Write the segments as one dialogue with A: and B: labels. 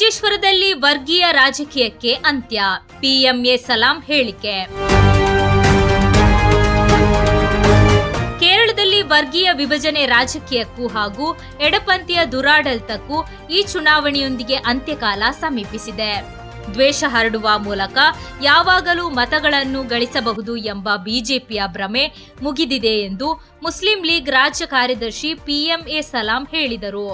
A: ಮಂಜೇಶ್ವರದಲ್ಲಿ ವರ್ಗೀಯ ರಾಜಕೀಯಕ್ಕೆ ಅಂತ್ಯ, ಪಿಎಂಎ ಸಲಾಂ ಹೇಳಿಕೆ. ಕೇರಳದಲ್ಲಿ ವರ್ಗೀಯ ವಿಭಜನೆ ರಾಜಕೀಯಕ್ಕೂ ಹಾಗೂ ಎಡಪಂಥೀಯ ದುರಾಡಳಿತಕ್ಕೂ ಈ ಚುನಾವಣೆಯೊಂದಿಗೆ ಅಂತ್ಯಕಾಲ ಸಮೀಪಿಸಿದೆ. ದ್ವೇಷ ಹರಡುವ ಮೂಲಕ ಯಾವಾಗಲೂ ಮತಗಳನ್ನು ಗಳಿಸಬಹುದು ಎಂಬ ಬಿಜೆಪಿಯ ಭ್ರಮೆ ಮುಗಿದಿದೆ ಎಂದು ಮುಸ್ಲಿಂ ಲೀಗ್ ರಾಜ್ಯ ಕಾರ್ಯದರ್ಶಿ ಪಿಎಂಎ ಸಲಾಂ ಹೇಳಿದರು.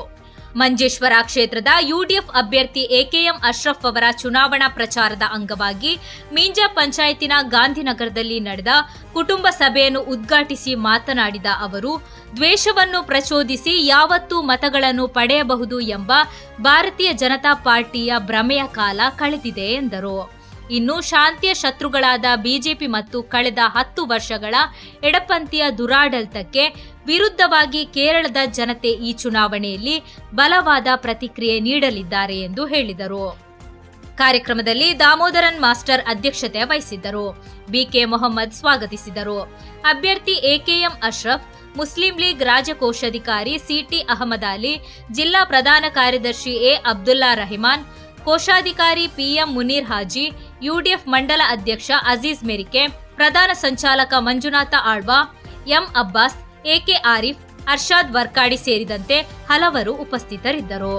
A: ಮಂಜೇಶ್ವರ ಕ್ಷೇತ್ರದ ಯುಡಿಎಫ್ ಅಭ್ಯರ್ಥಿ ಎಕೆಎಂ ಅಶ್ರಫ್ ಅವರ ಚುನಾವಣಾ ಪ್ರಚಾರದ ಅಂಗವಾಗಿ ಮೀಂಜಾ ಪಂಚಾಯತಿನ ಗಾಂಧಿನಗರದಲ್ಲಿ ನಡೆದ ಕುಟುಂಬ ಸಭೆಯನ್ನು ಉದ್ಘಾಟಿಸಿ ಮಾತನಾಡಿದ ಅವರು, ದ್ವೇಷವನ್ನು ಪ್ರಚೋದಿಸಿ ಯಾವತ್ತೂ ಮತಗಳನ್ನು ಪಡೆಯಬಹುದು ಎಂಬ ಭಾರತೀಯ ಜನತಾ ಪಾರ್ಟಿಯ ಭ್ರಮೆಯ ಕಾಲ ಕಳೆದಿದೆ ಎಂದರು. ಇನ್ನು ಶಾಂತಿಯ ಶತ್ರುಗಳಾದ ಬಿಜೆಪಿ ಮತ್ತು ಕಳೆದ 10 ವರ್ಷಗಳ ಎಡಪಂಥೀಯ ದುರಾಡಳಿತಕ್ಕೆ ವಿರುದ್ಧವಾಗಿ ಕೇರಳದ ಜನತೆ ಈ ಚುನಾವಣೆಯಲ್ಲಿ ಬಲವಾದ ಪ್ರತಿಕ್ರಿಯೆ ನೀಡಲಿದ್ದಾರೆ ಎಂದು ಹೇಳಿದರು. ಕಾರ್ಯಕ್ರಮದಲ್ಲಿ ದಾಮೋದರನ್ ಮಾಸ್ಟರ್ ಅಧ್ಯಕ್ಷತೆ ವಹಿಸಿದ್ದರು. ಬಿಕೆ ಮೊಹಮ್ಮದ್ ಸ್ವಾಗತಿಸಿದರು. ಅಭ್ಯರ್ಥಿ ಎಕೆಎಂ ಅಶ್ರಫ್, ಮುಸ್ಲಿಂ ಲೀಗ್ ರಾಜ್ಯ ಕೋಶಾಧಿಕಾರಿ ಸಿಟಿ ಅಹಮದ್ ಅಲಿ, ಜಿಲ್ಲಾ ಪ್ರಧಾನ ಕಾರ್ಯದರ್ಶಿ ಎ ಅಬ್ದುಲ್ಲಾ ರಹಿಮಾನ್, ಕೋಶಾಧಿಕಾರಿ ಪಿಎಂ ಮುನೀರ್ ಹಾಜಿ, ಯುಡಿಎಫ್ ಮಂಡಲ ಅಧ್ಯಕ್ಷ ಅಜೀಜ್ ಮೆರಿಕೆ, ಪ್ರಧಾನ ಸಂಚಾಲಕ ಮಂಜುನಾಥ ಆಳ್ವಾ, ಎಂ ಅಬ್ಬಾಸ್, ಎಕೆ ಆರಿಫ್, ಅರ್ಷಾದ್ ವರ್ಕಾಡಿ ಸೇರಿದಂತೆ ಹಲವರು ಉಪಸ್ಥಿತರಿದ್ದರು.